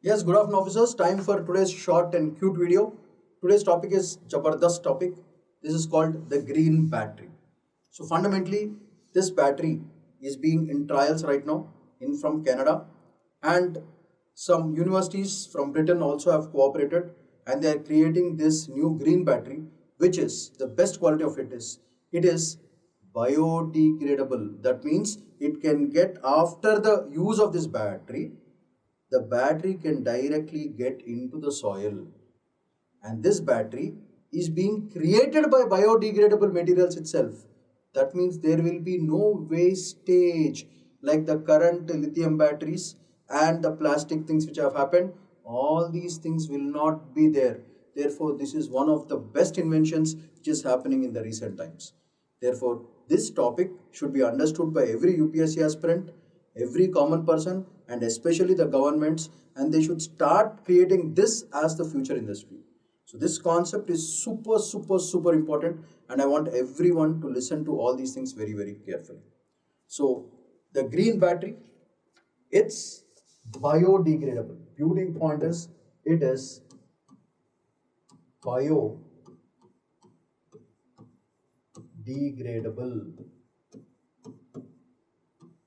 Yes, good afternoon officers. Time for today's short and cute video. Today's topic is Jabardast topic. This is called the green battery. So fundamentally, this battery is being in trials right now from Canada, and some universities from Britain also have cooperated, and they are creating this new green battery, which is the best quality of it is biodegradable. That means it can get, after the use of this battery, the battery can directly get into the soil, and this battery is being created by biodegradable materials itself. That means there will be no wastage like the current lithium batteries and the plastic things which have happened. All these things will not be there. Therefore, this is one of the best inventions which is happening in the recent times. Therefore, this topic should be understood by every UPSC aspirant, every common person, and especially the governments, and they should start creating this as the future industry. So this concept is super important, and I want everyone to listen to all these things very carefully. So the green battery, it's biodegradable. Beauty point is it is biodegradable.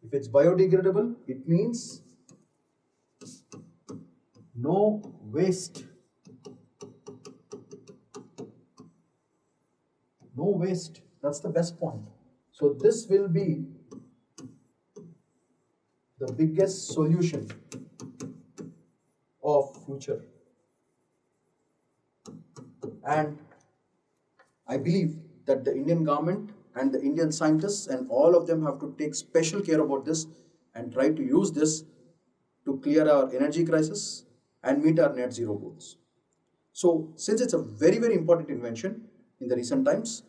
If it's biodegradable, it means no waste. No waste. That's the best point. So this will be the biggest solution of future. And I believe that the Indian government and the Indian scientists and all of them have to take special care about this and try to use this to clear our energy crisis and meet our net zero goals. So since it's a very important invention in the recent times,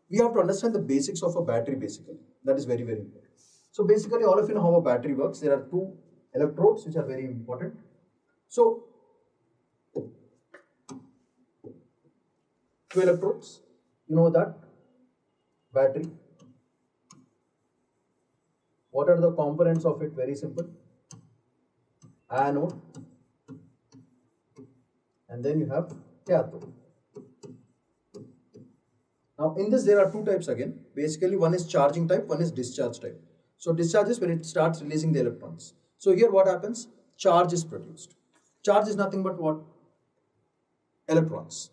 we have to understand the basics of a battery basically. That is very important. So basically all of you know how a battery works. There are two electrodes which are very important. So two electrodes, you know that battery. What are the components of it? Very simple. Anode, and then you have cathode. Now in this there are two types again. Basically one is charging type, one is discharge type. So discharge is when it starts releasing the electrons. So here what happens? Charge is produced. Charge is nothing but what? Electrons,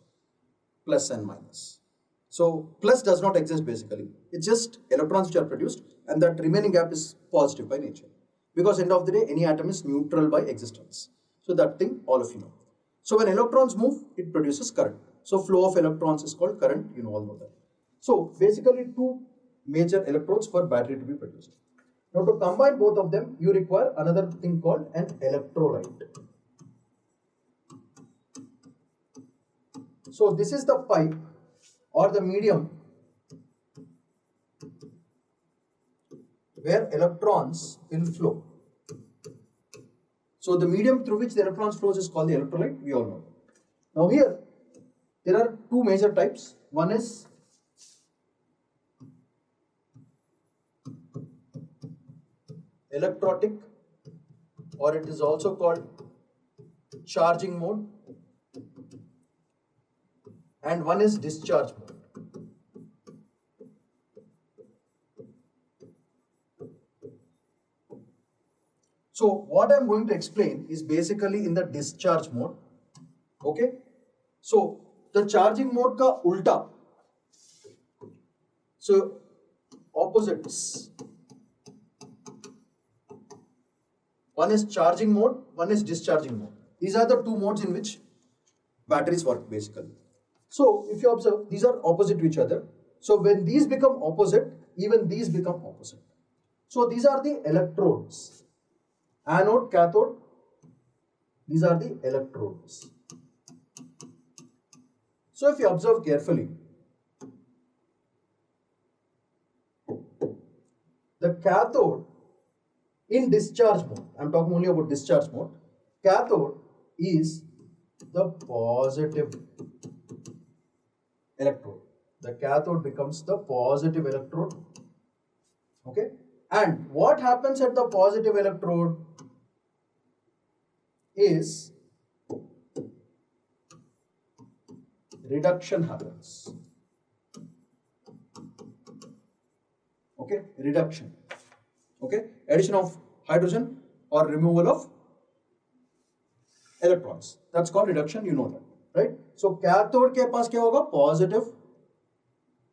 plus and minus. So plus does not exist basically. It's just electrons which are produced, and that remaining gap is positive by nature. Because end of the day, any atom is neutral by existence. So that thing all of you know. So when electrons move, it produces current. So flow of electrons is called current, you all know that. So basically two major electrodes for battery to be produced. Now to combine both of them, you require another thing called an electrolyte. So this is the pipe or the medium where electrons will flow. So the medium through which the electrons flows is called the electrolyte, we all know. Now here, there are two major types. One is electrolytic, or it is also called charging mode, and one is discharge mode. So what I am going to explain is basically in the discharge mode. Okay. So the charging mode ka ulta. So opposites. One is charging mode, one is discharging mode. These are the two modes in which batteries work basically. So if you observe, these are opposite to each other. So when these become opposite, even these become opposite. So these are the electrodes. Anode, cathode, these are the electrodes. So if you observe carefully, the cathode in discharge mode, I am talking only about discharge mode, cathode is the positive electrode. The cathode becomes the positive electrode. Okay. And what happens at the positive electrode? is reduction happens. Okay, reduction. Okay, addition of hydrogen or removal of electrons. That's called reduction, you know that, right? So cathode के पास क्या होगा? Positive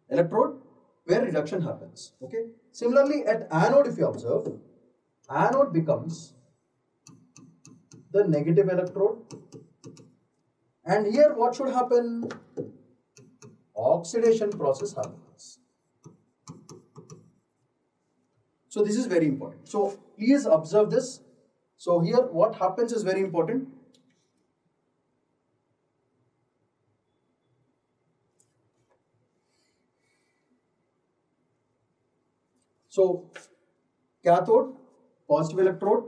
electrode where reduction happens. Okay. Similarly, at anode, if you observe, anode becomes the negative electrode, and here what should happen? Oxidation process happens. So this is very important. So please observe this. So here what happens is very important. So cathode, positive electrode,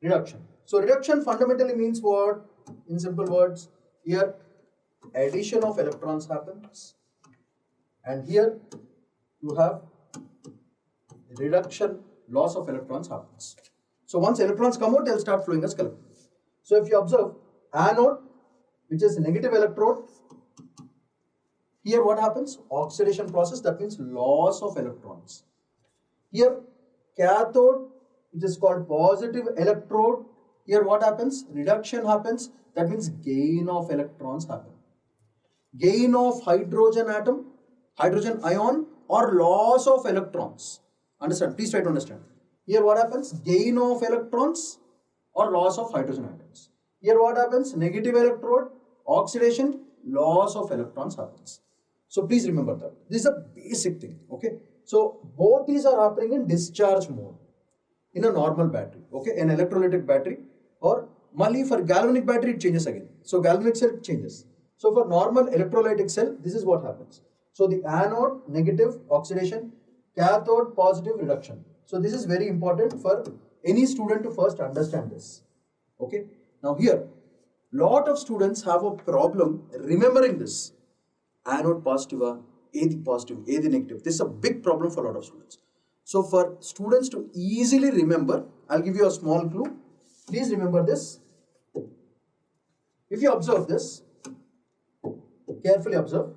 reduction. So reduction fundamentally means what? In simple words, here addition of electrons happens, and here you have reduction, loss of electrons happens. So once electrons come out, they will start flowing as collector. So if you observe anode, which is negative electrode, here what happens? Oxidation process, that means loss of electrons. Here cathode, which is called positive electrode, here what happens? Reduction happens, that means gain of electrons happen. Gain of hydrogen atom, hydrogen ion, or loss of electrons. Understand? Please try to understand. Here what happens? Gain of electrons or loss of hydrogen atoms. Here what happens? Negative electrode, oxidation, loss of electrons happens. So please remember that. This is a basic thing. Okay. So both these are happening in discharge mode in a normal battery. Okay. An electrolytic battery, or Mali for galvanic battery it changes again. So galvanic cell changes. So for normal electrolytic cell, this is what happens. So the anode, negative, oxidation, cathode, positive, reduction. So this is very important for any student to first understand this. Okay. Now here, lot of students have a problem remembering this. Anode positive, A the positive, A the negative. This is a big problem for a lot of students. So for students to easily remember, I'll give you a small clue. Please remember this. If you observe this, carefully observe.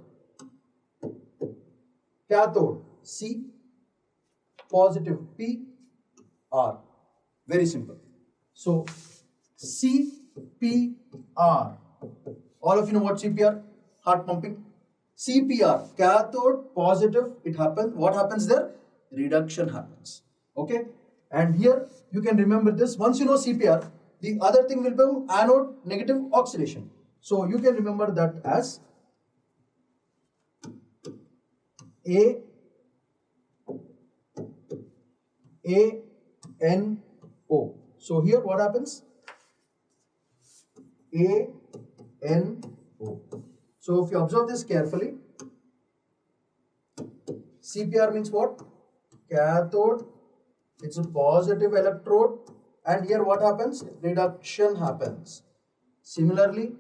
Cathode C, positive P, R. Very simple. So C, P, R. All of you know what CPR? Heart pumping. CPR, cathode, positive, it happens. What happens there? Reduction happens. Okay. And here you can remember this. Once you know CPR, the other thing will become anode, negative, oxidation. So you can remember that as ANO. So here what happens? ANO. So if you observe this carefully, CPR means what? Cathode, it's a positive electrode, and here what happens? Reduction happens. Similarly,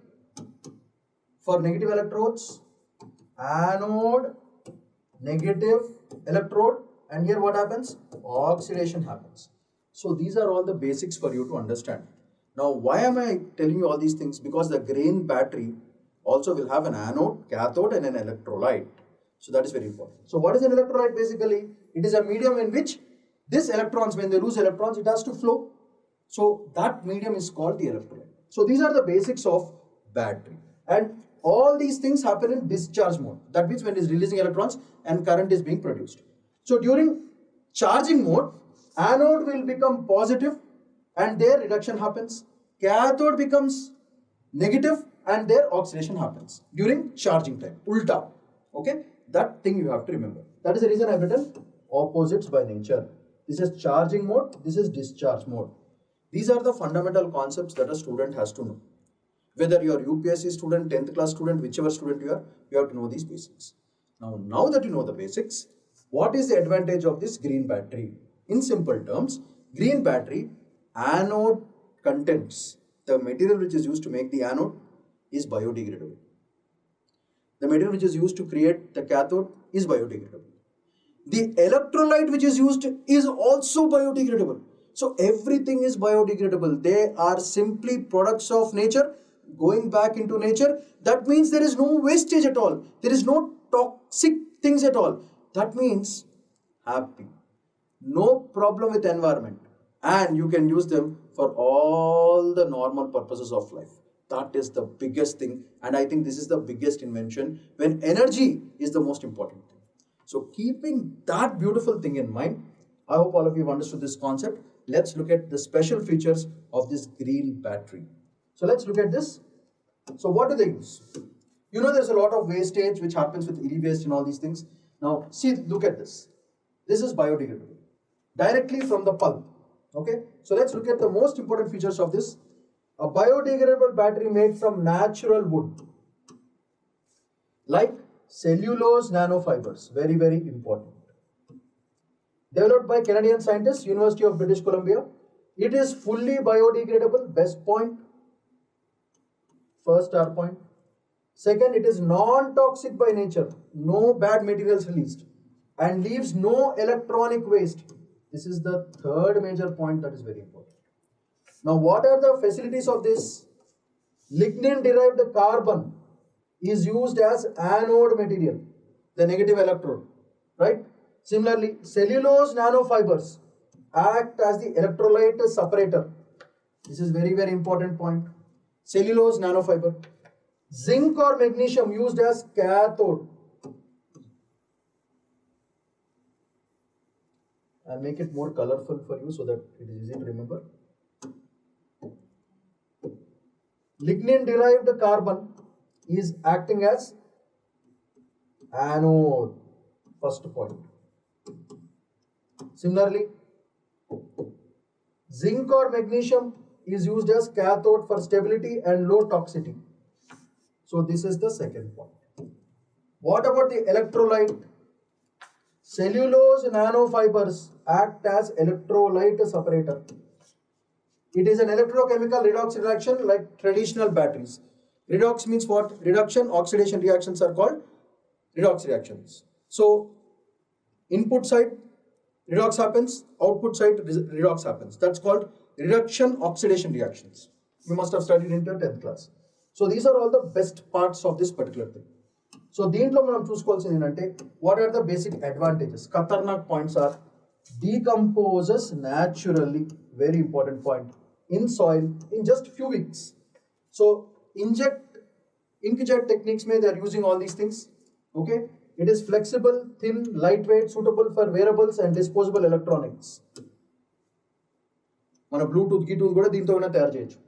for negative electrodes, anode, negative electrode, and here what happens? Oxidation happens. So these are all the basics for you to understand. Now why am I telling you all these things? Because the grain battery also will have an anode, cathode, and an electrolyte. So that is very important. So what is an electrolyte basically? It is a medium in which these electrons, when they lose electrons, it has to flow. So that medium is called the electrolyte. So these are the basics of battery. And all these things happen in discharge mode. That means when it is releasing electrons and current is being produced. So during charging mode, anode will become positive and their reduction happens. Cathode becomes negative and their oxidation happens during charging time. Ulta. Okay. That thing you have to remember. That is the reason I have written opposites by nature. This is charging mode. This is discharge mode. These are the fundamental concepts that a student has to know. Whether you are UPSC student, 10th class student, whichever student you have to know these basics. Now that you know the basics, what is the advantage of this green battery? In simple terms, green battery anode contents, the material which is used to make the anode is biodegradable. The material which is used to create the cathode is biodegradable. The electrolyte which is used is also biodegradable. So everything is biodegradable. They are simply products of nature going back into nature. That means there is no wastage at all. There is no toxic things at all. That means happy. No problem with environment. And you can use them for all the normal purposes of life. That is the biggest thing. And I think this is the biggest invention when energy is the most important thing. So keeping that beautiful thing in mind, I hope all of you have understood this concept. Let's look at the special features of this green battery. So let's look at this. So what do they use? You know, there's a lot of wastage which happens with e-waste and all these things. Now see, look at this. This is biodegradable directly from the pulp. Okay, so let's look at the most important features of this. A biodegradable battery made from natural wood like cellulose nanofibers, very important. Developed by Canadian scientists, University of British Columbia. It is fully biodegradable, best point, first star point. Second, it is non-toxic by nature, no bad materials released, and leaves no electronic waste. This is the third major point that is very important. Now, what are the facilities of this? Lignin-derived carbon is used as anode material, the negative electrode, right? Similarly, cellulose nanofibers act as the electrolyte separator. This is very important point. Cellulose nanofiber. Zinc or magnesium used as cathode. I'll make it more colorful for you so that it is easy to remember. Lignin derived carbon is acting as anode, first point. Similarly, zinc or magnesium is used as cathode for stability and low toxicity. So this is the second point. What about the electrolyte? Cellulose nanofibers act as electrolyte separator. It is an electrochemical redox reaction like traditional batteries. Redox means what? Reduction, oxidation reactions are called redox reactions. So input side redox happens, output side redox happens. That's called reduction oxidation reactions. You must have studied in your 10th class. So these are all the best parts of this particular thing. So దీంట్లో మనం చూసుకోవాల్సింది ఏంటంటే what are the basic advantages? Khatarnak points are decomposes naturally, very important point, in soil in just few weeks. So inkjet techniques may they are using all these things. Okay, it is flexible, thin, lightweight, suitable for wearables and disposable electronics. మన Bluetooth గీటూత్ కూడా దీంతో తయారు చేయొచ్చు.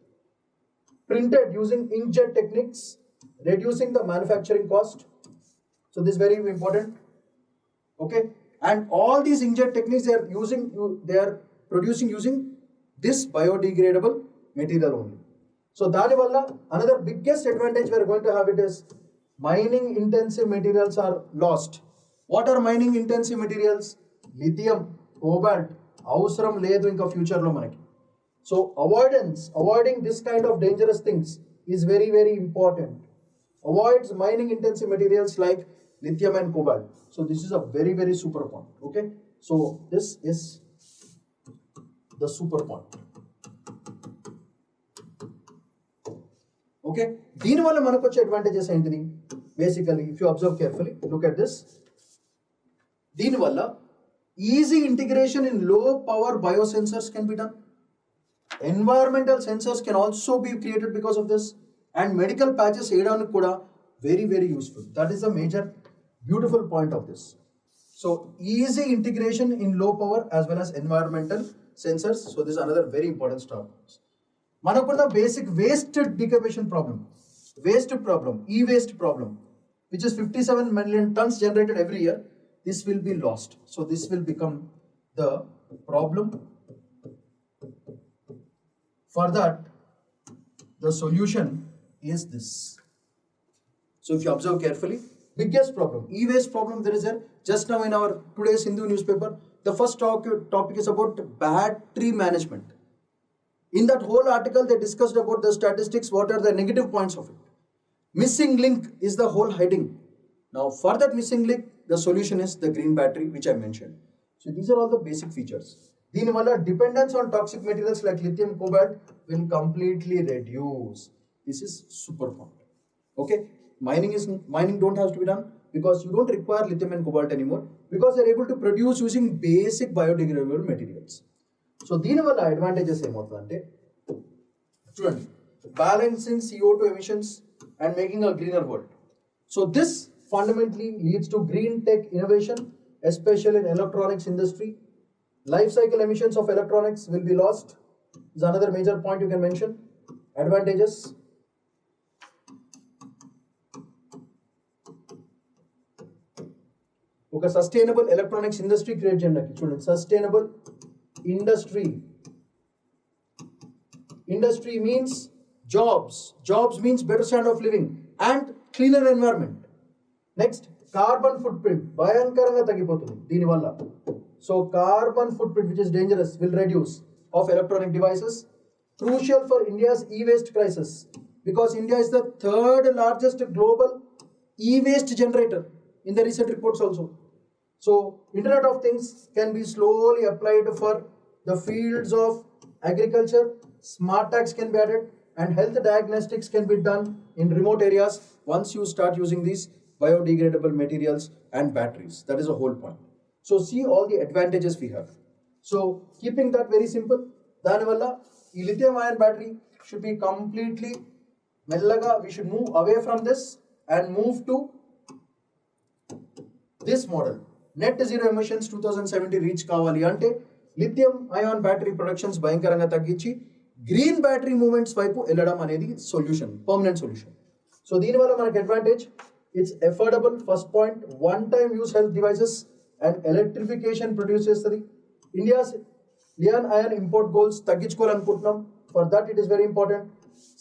Printed using inkjet techniques, reducing the manufacturing cost. So this is very important. Okay, and all these inkjet techniques they are producing using this biodegradable material only. So daniwalla another biggest advantage we are going to have it is mining intensive materials are lost. What are mining intensive materials? Lithium, cobalt, avsaram ledu inka future lo manaki. So avoiding this kind of dangerous things is very important. Avoids mining intensive materials like lithium and cobalt. So this is a very super point. Okay, so this is the super point. Okay, దీని వల్ల మనకు వచ్చే advantages ఏంటిది? Basically, if you observe carefully, look at this. దీని వల్ల easy integration in low power biosensors can be done. Environmental sensors can also be created because of this, and medical patches చేయడానికి కూడా very useful. That is a major beautiful point of this. So easy integration in low power as well as environmental sensors. So this is another very important start. Manakulla basic waste decomposition problem, e-waste problem, which is 57 million tons generated every year. This will be lost. So this will become the problem. For that, the solution is this. So if you observe carefully, biggest problem, e-waste problem there is there. Just now in our today's Hindu newspaper, the first topic is about battery management. In that whole article, they discussed about the statistics, what are the negative points of it. Missing link is the whole heading. Now for that missing link, the solution is the green battery, which I mentioned. So these are all the basic features. దీనివల్ల dependence on toxic materials like lithium, cobalt will completely reduce. This is super point. Okay, mining don't have to be done because you don't require lithium and cobalt anymore because they're able to produce using basic biodegradable materials. So దీనివల్ల advantages ఏమవుతుందంటే చూడండి, balancing CO2 emissions and making a greener world. So this fundamentally leads to green tech innovation, especially in electronics industry. Life cycle emissions of electronics will be lost is another major point you can mention. Advantages. Okay, sustainable electronics industry create children. Sustainable industry. Industry means jobs. Jobs means better standard of living and cleaner environment. Next, carbon footprint. Bhayankaranga tagipotundi dini valla. So carbon footprint, which is dangerous, will reduce of electronic devices. Crucial for India's e-waste crisis because India is the third largest global e-waste generator in the recent reports also. So Internet of Things can be slowly applied for the fields of agriculture. Smart tags can be added and health diagnostics can be done in remote areas once you start using these biodegradable materials and batteries. That is the whole point. So see all the advantages we have. So keeping that very simple, danivalla ee lithium ion battery should be completely mellaga, we should move away from this and move to this model. Net zero emissions 2070 reach kavali ante lithium ion battery productions bhayankaranga tagginchi green battery movements vaipu elladam anedi solution, permanent solution. So దీనివల్ల మనకి advantage, it's affordable, first point, one time use health devices and electrification produces the India's lithium-ion import goals tagginchukovalanuntunam. For that it is very important.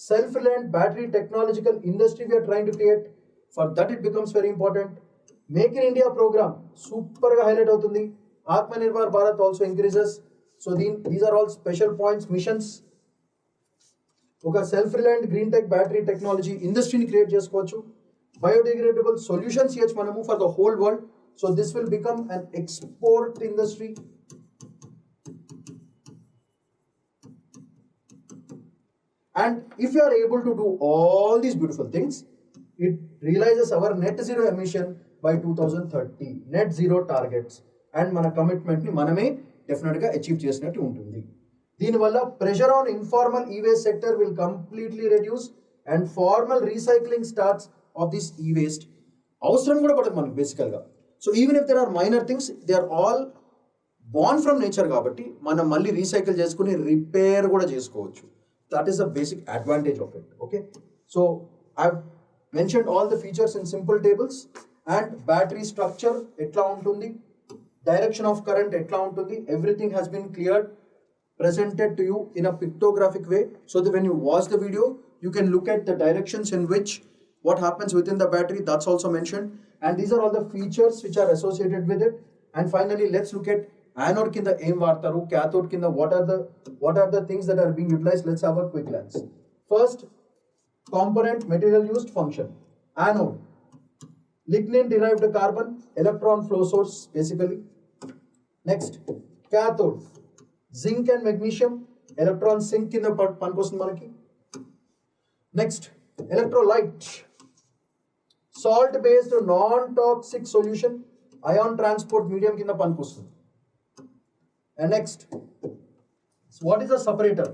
Self-reliant battery technological industry we are trying to create. For that it becomes very important. Make in India program super ga highlight avutundi. Atmanirbhar Bharat also increases. So these are all special points, missions. ఒక self reliant green tech battery technology ఇండస్ట్రీని create చేసుకోవచ్చు. Biodegradable solutions ఇవ్వచ్చు మనము for the whole world. So this will become an export industry. And if you are able to do all these beautiful things, it realizes our net zero emission by 2030, net zero targets, and మన కమిట్మెంట్ని మనమే డెఫినెట్గా achieve చేసినట్టు ఉంటుంది. దీనివల్ల pressure on informal e-waste sector will completely reduce and formal recycling starts of this e-waste అవసరం కూడా పడుతుంది మనకు బేసికల్గా. So even if there are minor things, they are all born from nature కాబట్టి మనం మళ్ళీ రీసైకిల్ చేసుకుని రిపేర్ కూడా చేసుకోవచ్చు. That is the basic advantage of it. Okay, so I've mentioned all the features in simple tables and battery structure etla untundi, direction of current etla untundi, everything has been cleared, presented to you in a pictographic way, so that when you watch the video you can look at the directions in which what happens within the battery. That's also mentioned, and these are all the features which are associated with it. And finally let's look at anode kinda aim vartaru, cathode kinda what are the things that are being utilized. Let's have a quick glance. First, component, material used, function. Anode, lignin derived carbon, electron flow source basically. Next, cathode, zinc and magnesium, electron sink kinda panikosthundi manaki. Next, electrolyte, salt based non toxic solution, ion transport medium kinda panikosthundi. And next, so what is a separator?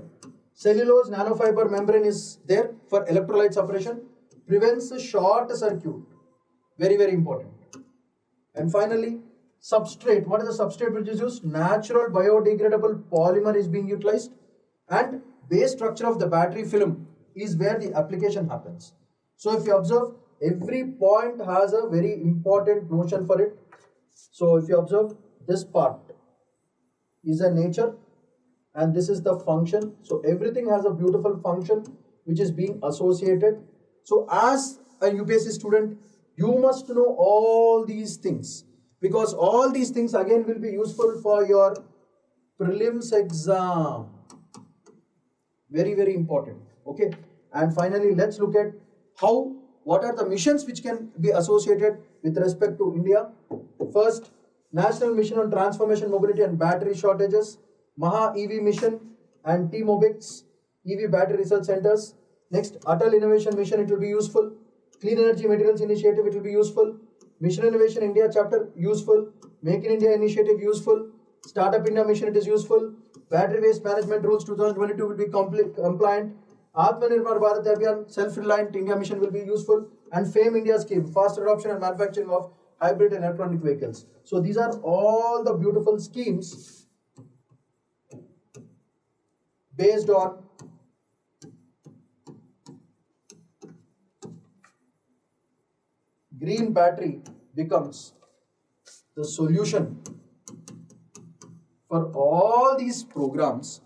Cellulose nanofiber membrane is there for electrolyte separation, prevents short circuit, very very important. And finally, substrate. What is the substrate which is used? Natural biodegradable polymer is being utilized, and base structure of the battery film is where the application happens. So if you observe, every point has a very important notion for it. So if you observe, this part is a nature and this is the function. So everything has a beautiful function which is being associated. So as a UPSC student, you must know all these things, because all these things again will be useful for your prelims exam. Very very important. Okay, and finally let's look at what are the missions which can be associated with respect to India. First, National Mission on Transformation, Mobility and Battery Shortages. Maha EV Mission and T-Mobix EV Battery Research Centers. Next, Atal Innovation Mission, it will be useful. Clean Energy Materials Initiative, it will be useful. Mission Innovation India Chapter, useful. Make in India Initiative, useful. Startup India Mission, it is useful. Battery Waste Management Rules 2022 will be compliant. Atmanirbhar Bharat Abhiyan, Self-Reliant India Mission will be useful. And FAME India Scheme, Fast Adoption and Manufacturing of Hybrid and Electronic Vehicles. So these are all the beautiful schemes based on green battery becomes the solution for all these programs.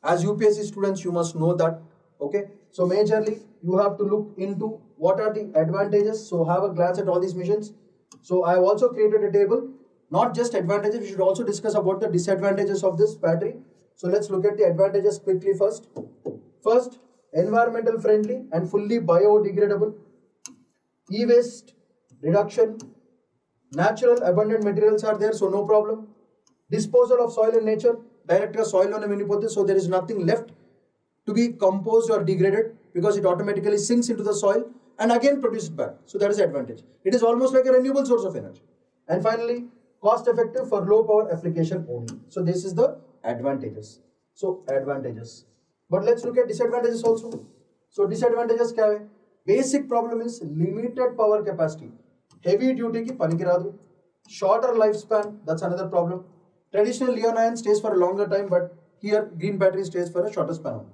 As UPSC students, you must know that. Okay, so majorly you have to look into what are the advantages. So have a glance at all these missions. So I have also created a table, not just advantages, we should also discuss about the disadvantages of this battery. So let's look at the advantages quickly first. First, environmental friendly and fully biodegradable, e-waste reduction, natural abundant materials are there, so no problem. Disposal of soil and nature, direct soil on a so there is nothing left to be composed or degraded because it automatically sinks into the soil and again produce it back. So that is the advantage. It is almost like a renewable source of energy. And finally, cost effective for low power application only. So this is the advantages. So advantages. But let's look at disadvantages also. So disadvantages kya hai? Basic problem is limited power capacity. Heavy duty ki panikiradu. Shorter lifespan, that's another problem. Traditional lithium-ion stays for a longer time, but here green battery stays for a shorter span only.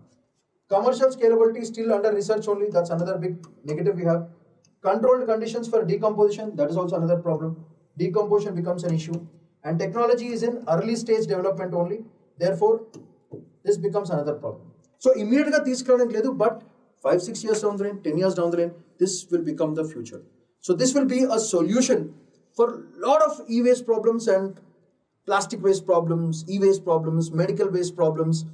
Commercial scalability is still under research only, that's another big negative we have. Controlled conditions for decomposition, that is also another problem. Decomposition becomes an issue. And technology is in early stage development only, therefore this becomes another problem. So immediately but 5-6 years down the lane, 10 years down the lane, this will become the future. So this will be a solution for a lot of e-waste problems and plastic waste problems, e-waste problems, medical waste problems,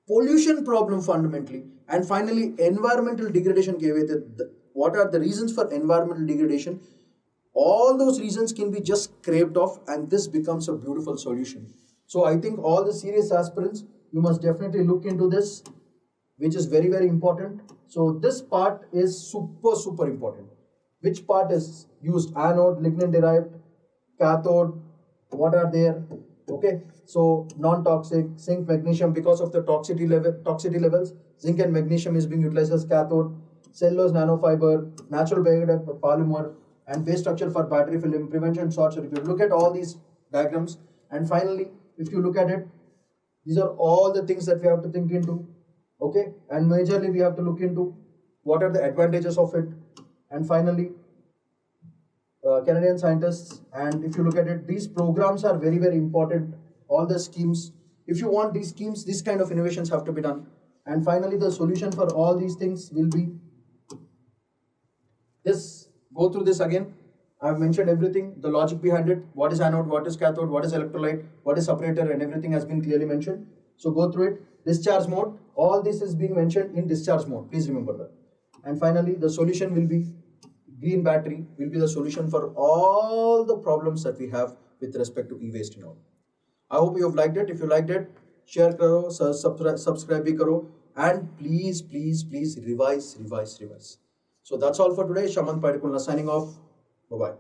pollution problem fundamentally, and finally environmental degradation. What are the reasons for environmental degradation? All those reasons can be just scraped off and this becomes a beautiful solution. So I think all the serious aspirants, you must definitely look into this, which is very, very important. So this part is super important. Which part is used? Anode, lignin derived, cathode, what are there? Okay, so non-toxic, zinc, magnesium, because of the toxicity levels, zinc and magnesium is being utilized as cathode, cellulose nanofiber, natural biodegradable polymer, and base structure for battery film, prevention short circuit. Look at all these diagrams, and finally, if you look at it, these are all the things that we have to think into. Okay, and majorly we have to look into what are the advantages of it, and finally Canadian scientists. And if you look at it, these programs are very, very important. All the schemes, if you want these schemes, this kind of innovations have to be done. And finally, the solution for all these things will be this. Go through this again. I have mentioned everything, the logic behind it, what is anode, what is cathode, what is electrolyte, what is separator, and everything has been clearly mentioned. So go through it. Discharge mode, all this is being mentioned in discharge mode. Please remember that. And finally, the solution will be green battery will be the solution for all the problems that we have with respect to e-waste and all. I hope you have liked it. If you liked it, share karo, subscribe bhi karo, and please revise. So that's all for today. Shamanth Pydikondala signing off. Bye-bye.